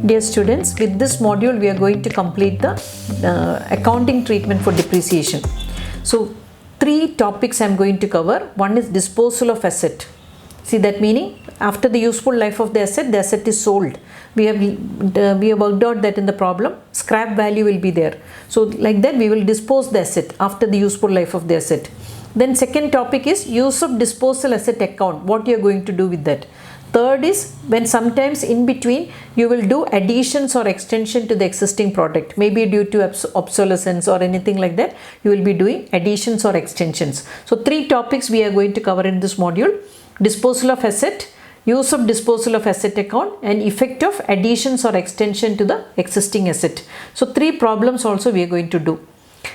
Dear students, with this module we are going to complete the accounting treatment for depreciation. So, three topics I am going to cover. One is disposal of asset. See that meaning? After the useful life of the asset is sold. We have worked out that in the problem, scrap value will be there. So, like that we will dispose the asset after the useful life of the asset. Then second topic is use of disposal asset account. What you are going to do with that. Third is when sometimes in between you will do additions or extension to the existing product, maybe due to obsolescence or anything like that, you will be doing additions or extensions. So three topics we are going to cover in this module: disposal of asset, use of disposal of asset account, and effect of additions or extension to the existing asset. So three problems also we are going to do.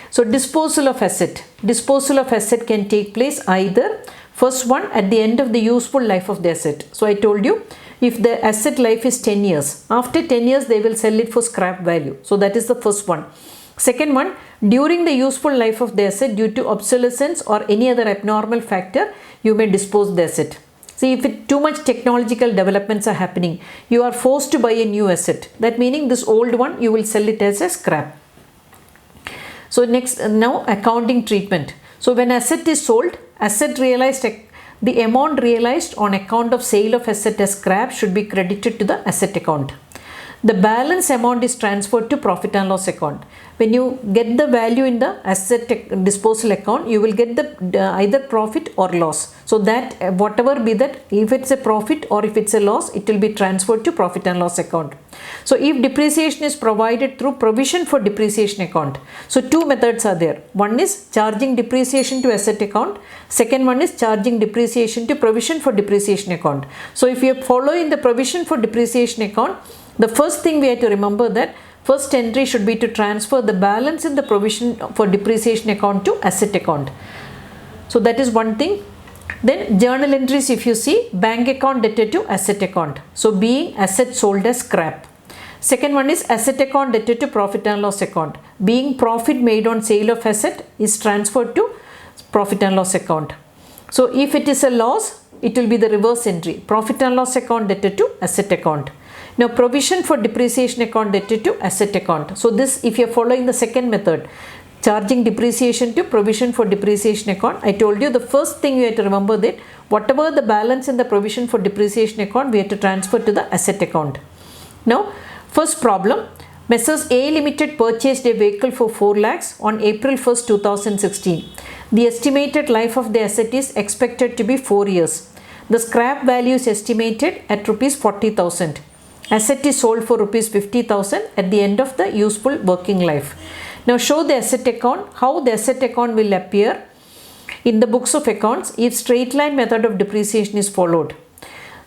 So disposal of asset. Disposal of asset can take place either first one at the end of the useful life of the asset. So I told you, if the asset life is 10 years, after 10 years they will sell it for scrap value. So that is the first one. Second one, during the useful life of the asset due to obsolescence or any other abnormal factor, you may dispose the asset. See, if too much technological developments are happening, you are forced to buy a new asset. That meaning this old one you will sell it as a scrap. So next, now accounting treatment. So when asset is sold, asset realized, the amount realized on account of sale of asset as scrap should be credited to the asset account. The balance amount is transferred to profit and loss account. When you get the value in the asset disposal account, you will get the either profit or loss. So that whatever be that, if it's a profit or if it's a loss, it will be transferred to profit and loss account. So if depreciation is provided through provision for depreciation account, so two methods are there. One is charging depreciation to asset account. Second one is charging depreciation to provision for depreciation account. So if you are following the provision for depreciation account, the first thing we have to remember that first entry should be to transfer the balance in the provision for depreciation account to asset account. So that is one thing. Then journal entries, if you see, bank account debtor to asset account. So being asset sold as scrap. Second one is asset account debtor to profit and loss account. Being profit made on sale of asset is transferred to profit and loss account. So if it is a loss, it will be the reverse entry. Profit and loss account debtor to asset account. Now provision for depreciation account debtor to asset account. So this, if you are following the second method, charging depreciation to provision for depreciation account, I told you the first thing you have to remember that whatever the balance in the provision for depreciation account, we have to transfer to the asset account. Now first problem, Messrs A Limited purchased a vehicle for 4 lakhs on April 1st 2016. The estimated life of the asset is expected to be 4 years. The scrap value is estimated at rupees 40,000. Asset is sold for rupees 50,000 at the end of the useful working life. Now show the asset account, how the asset account will appear in the books of accounts if straight line method of depreciation is followed.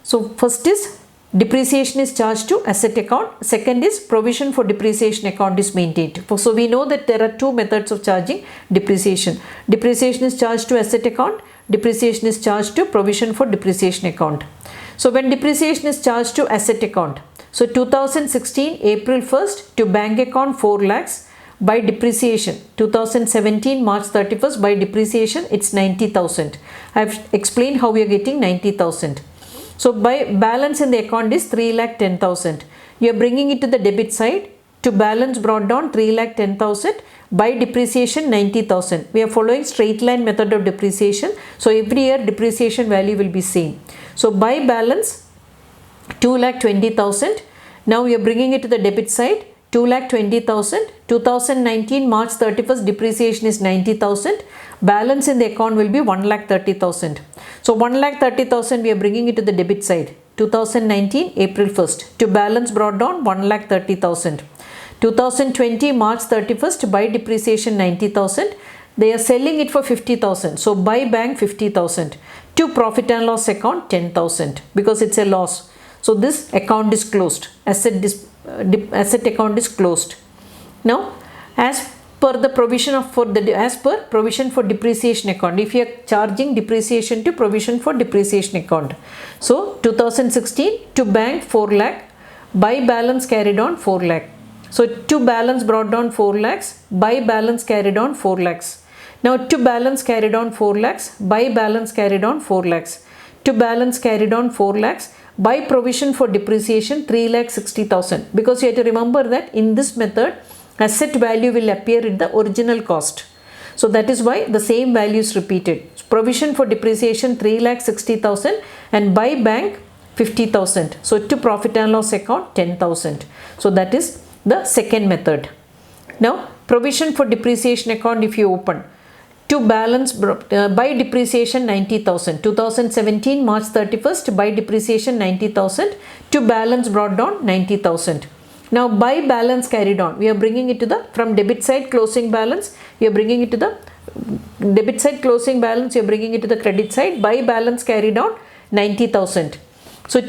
So first is depreciation is charged to asset account. Second is provision for depreciation account is maintained. So we know that there are two methods of charging depreciation. Depreciation is charged to asset account. Depreciation is charged to provision for depreciation account. So when depreciation is charged to asset account, so 2016 April 1st to bank account 4 lakhs by depreciation. 2017 March 31st by depreciation it's 90,000. I have explained how we are getting 90,000. So by balance in the account is 3,10,000. You are bringing it to the debit side. To balance brought down 3,10,000 by depreciation 90,000. We are following straight line method of depreciation. So every year depreciation value will be same. So by balance 2,20,000. Now we are bringing it to the debit side. 2,20,000. 2019 March 31st depreciation is 90,000. Balance in the account will be 1,30,000. So 1,30,000 we are bringing it to the debit side. 2019 April 1st. To balance brought down 1,30,000. 2020 March 31st by depreciation 90,000. They are selling it for 50,000. So by bank 50,000. To profit and loss account 10,000 because it's a loss. So this account is closed. Asset account is closed. Now as per the provision of as per provision for depreciation account, if you are charging depreciation to provision for depreciation account. So 2016 to bank 4 lakh, by balance carried on 4 lakh. So to balance brought down 4 lakhs, by balance carried on 4 lakhs. Now to balance carried on 4 lakhs, by balance carried on 4 lakhs. To balance carried on 4 lakhs, By provision for depreciation 3,60,000, because you have to remember that in this method asset value will appear in the original cost. So that is why the same value is repeated. Provision for depreciation 3,60,000 and by bank 50,000. So to profit and loss account 10,000. So that is the second method. Now provision for depreciation account, if you open, to balance by depreciation 90,000, 2017 March 31st, by depreciation 90,000, to balance brought down 90,000. Now by balance carried on, we are bringing it to the, from debit side closing balance, we are bringing it to the debit side closing balance, you are bringing it to the credit side. By balance carried on 90,000. So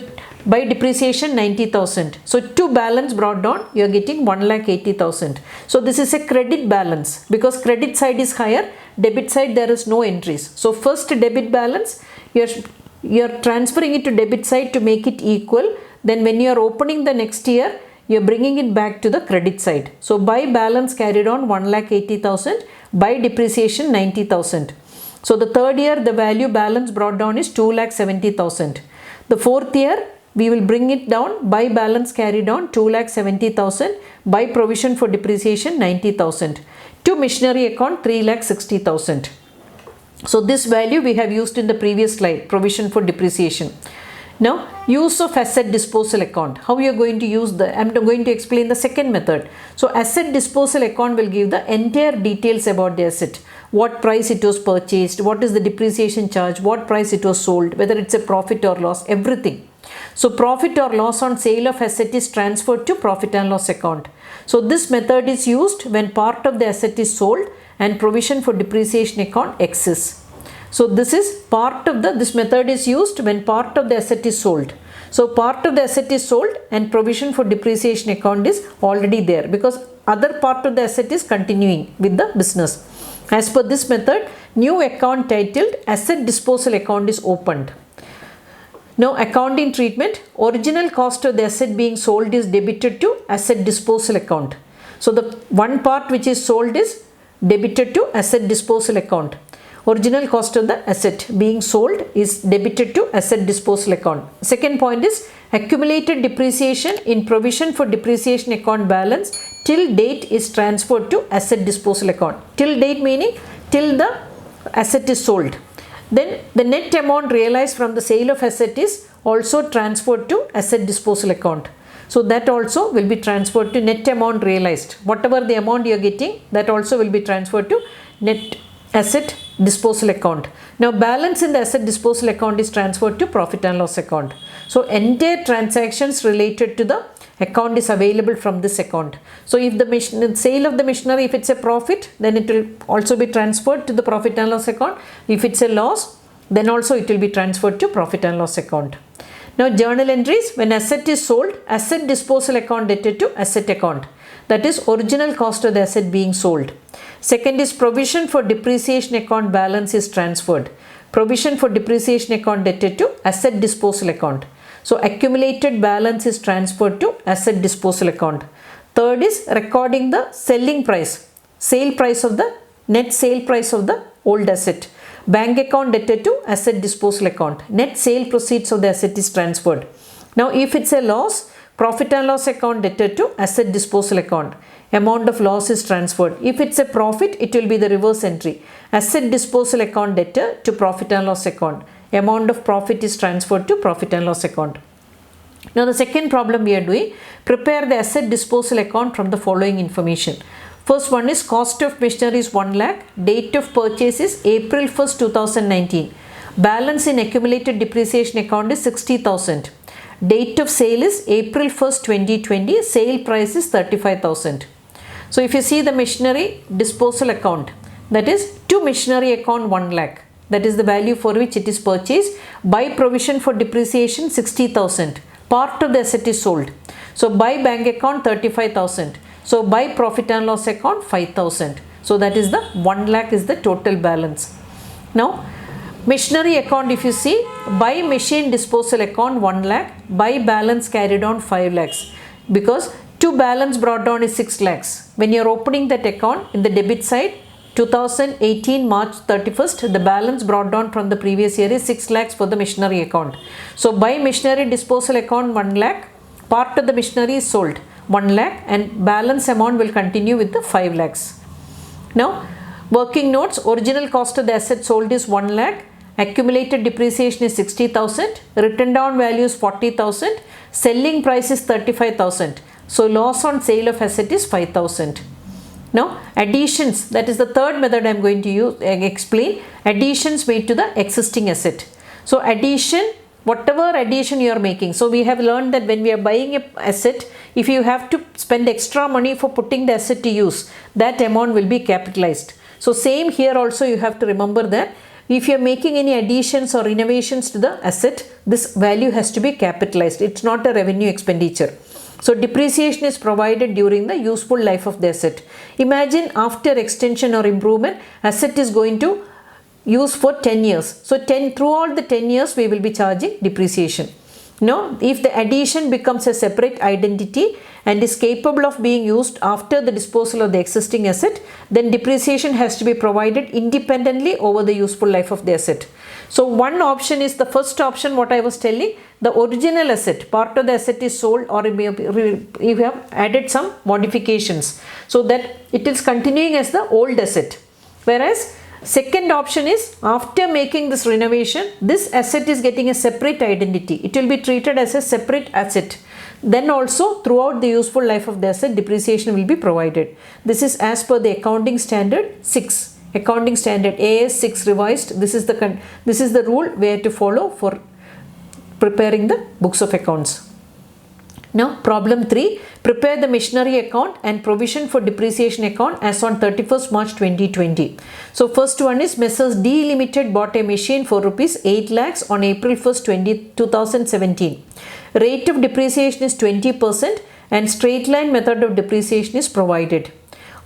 by depreciation 90,000. So to balance brought down, you are getting 1,80,000. So this is a credit balance, because credit side is higher, debit side there is no entries. So first debit balance, you are transferring it to debit side to make it equal. Then when you are opening the next year, you are bringing it back to the credit side. So by balance carried on 1,80,000, by depreciation 90,000. So the third year the value balance brought down is 2,70,000. The fourth year we will bring it down, by balance carried on 2,70,000, by provision for depreciation 90,000. To machinery account 3,60,000. So this value we have used in the previous slide, provision for depreciation. Now use of asset disposal account. How you are going to use the, I am going to explain the second method. So asset disposal account will give the entire details about the asset. What price it was purchased, what is the depreciation charge, what price it was sold, whether it's a profit or loss, everything. So profit or loss on sale of asset is transferred to profit and loss account. So this method is used when part of the asset is sold and provision for depreciation account exists. So this is part of the, this method is used when part of the asset is sold. So part of the asset is sold and provision for depreciation account is already there, because other part of the asset is continuing with the business. As per this method, new account titled asset disposal account is opened. Now accounting treatment, original cost of the asset being sold is debited to asset disposal account. So the one part which is sold is debited to asset disposal account. Original cost of the asset being sold is debited to asset disposal account. Second point is accumulated depreciation in provision for depreciation account balance till date is transferred to asset disposal account. Till date meaning till the asset is sold. Then the net amount realized from the sale of asset is also transferred to asset disposal account. So that also will be transferred to net amount realized. Whatever the amount you are getting, that also will be transferred to net asset disposal account. Now balance in the asset disposal account is transferred to profit and loss account. So entire transactions related to the account is available from this account. So if the sale of the machinery, if it's a profit, then it will also be transferred to the profit and loss account. If it's a loss, then also it will be transferred to profit and loss account. Now journal entries, when asset is sold, asset disposal account dated to asset account. That is original cost of the asset being sold. Second is provision for depreciation account balance is transferred. Provision for depreciation account dated to asset disposal account. So accumulated balance is transferred to asset disposal account. Third is recording the selling price, sale price of the net sale price of the old asset. Bank account dated to asset disposal account. Net sale proceeds of the asset is transferred. Now if it's a loss, profit and loss account dated to asset disposal account. Amount of loss is transferred. If it's a profit, it will be the reverse entry. Asset disposal account debtor to profit and loss account. Amount of profit is transferred to profit and loss account. Now the second problem we are doing, prepare the asset disposal account from the following information. First one is cost of machinery is 1 lakh. Date of purchase is April 1st, 2019. Balance in accumulated depreciation account is 60,000. Date of sale is April 1st, 2020. Sale price is 35,000. So if you see the machinery disposal account, that is to machinery account 1 lakh. That is the value for which it is purchased. By provision for depreciation 60,000. Part of the asset is sold. So by bank account 35,000. So by profit and loss account 5,000. So that is the 1 lakh is the total balance. Now machinery account, if you see, by machine disposal account 1 lakh, by balance carried on 5 lakhs, because to balance brought down is 6 lakhs. When you are opening that account, in the debit side 2018 March 31st, the balance brought down from the previous year is 6 lakhs for the machinery account. So by machinery disposal account 1 lakh, part of the machinery is sold 1 lakh and balance amount will continue with the 5 lakhs. Now working notes, original cost of the asset sold is 1 lakh, accumulated depreciation is 60,000, written down value is 40,000, selling price is 35,000. So loss on sale of asset is 5,000. Now additions, that is the third method I am going to explain, additions made to the existing asset. So addition, whatever addition you are making. So we have learned that when we are buying an asset, if you have to spend extra money for putting the asset to use, that amount will be capitalized. So same here also you have to remember that if you are making any additions or innovations to the asset, this value has to be capitalized. It's not a revenue expenditure. So depreciation is provided during the useful life of the asset. Imagine after extension or improvement, asset is going to use for 10 years. So throughout the 10 years we will be charging depreciation. Now if the addition becomes a separate identity and is capable of being used after the disposal of the existing asset, then depreciation has to be provided independently over the useful life of the asset. So one option is the first option, what I was telling, the original asset, part of the asset is sold or you have added some modifications so that it is continuing as the old asset. Whereas second option is after making this renovation, this asset is getting a separate identity. It will be treated as a separate asset. Then also throughout the useful life of the asset, depreciation will be provided. This is as per the accounting standard 6. Accounting standard AS 6 revised. This is the rule we have to follow for preparing the books of accounts. Now problem 3, prepare the machinery account and provision for depreciation account as on 31st March 2020. So first one is Messrs D Limited bought a machine for rupees 8 lakhs on April 1st 2017. Rate of depreciation is 20% and straight line method of depreciation is provided.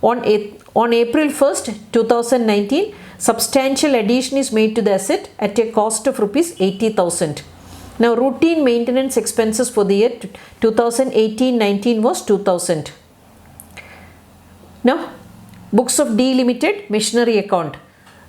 On April 1st 2019, substantial addition is made to the asset at a cost of rupees 80,000. Now routine maintenance expenses for the year 2018-19 was 2,000. Now books of D Limited machinery account.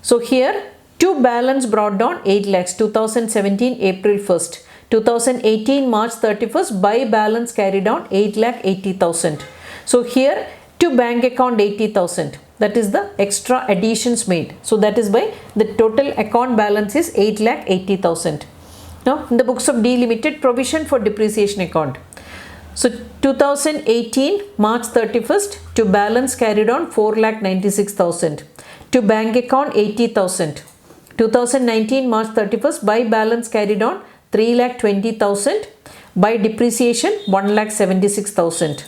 So here to balance brought down 8 lakhs 2017 April 1st. 2018 March 31st by balance carried down 8 lakh 80,000. So here to bank account 80,000. That is the extra additions made. So that is why the total account balance is 8 lakh 80,000. Now in the books of D Limited, provision for depreciation account. So 2018 March 31st to balance carried on 4 lakh 96,000. To bank account 80,000. 2019 March 31st by balance carried on 3 lakh 20,000. By depreciation 1 lakh 76,000.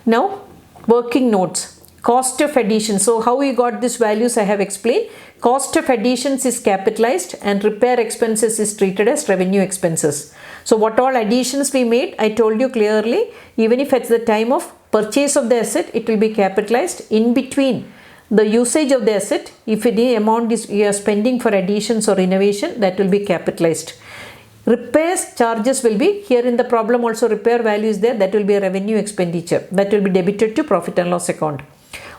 Now working notes. Cost of addition. So how we got these values I have explained. Cost of additions is capitalized and repair expenses is treated as revenue expenses. So what all additions we made, I told you clearly, even if at the time of purchase of the asset, it will be capitalized. In between the usage of the asset, if any amount is you are spending for additions or innovation, that will be capitalized. Repairs charges will be, here in the problem also repair value is there, that will be a revenue expenditure, that will be debited to profit and loss account.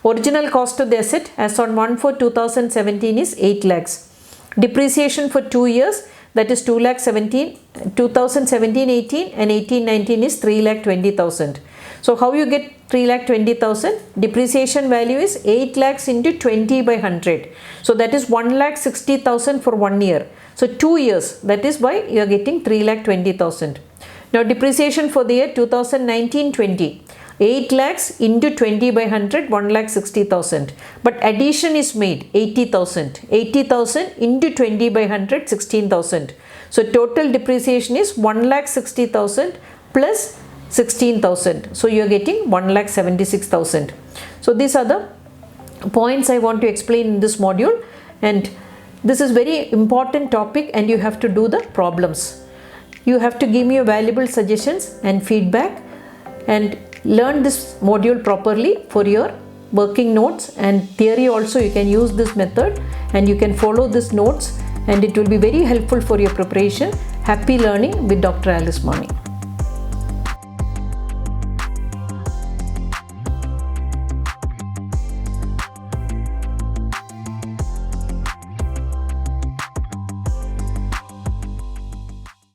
Original cost of the asset as on 1/4/2017 is 8 lakhs. Depreciation for 2 years, that is 2 lakh 2017-18 and 18-19 is 3 lakh 20,000. So how you get 3 lakh 20,000? Depreciation value is 8 lakhs into 20 by 100. So that is 1 lakh 60,000 for 1 year. So 2 years, that is why you are getting 3 lakh 20,000. Now depreciation for the year 2019-20. 8 lakhs into 20 by 100, 1 lakh 60,000. But addition is made 80,000. 80,000 into 20 by 100, 16,000. So total depreciation is 1 lakh 60,000 plus 16,000. So you are getting 1 lakh 76,000. So these are the points I want to explain in this module, and this is very important topic and you have to do the problems. You have to give me your valuable suggestions and feedback and learn this module properly for your working notes and theory. Also you can use this method and you can follow these notes and it will be very helpful for your preparation. Happy learning with Dr. Alice Mani.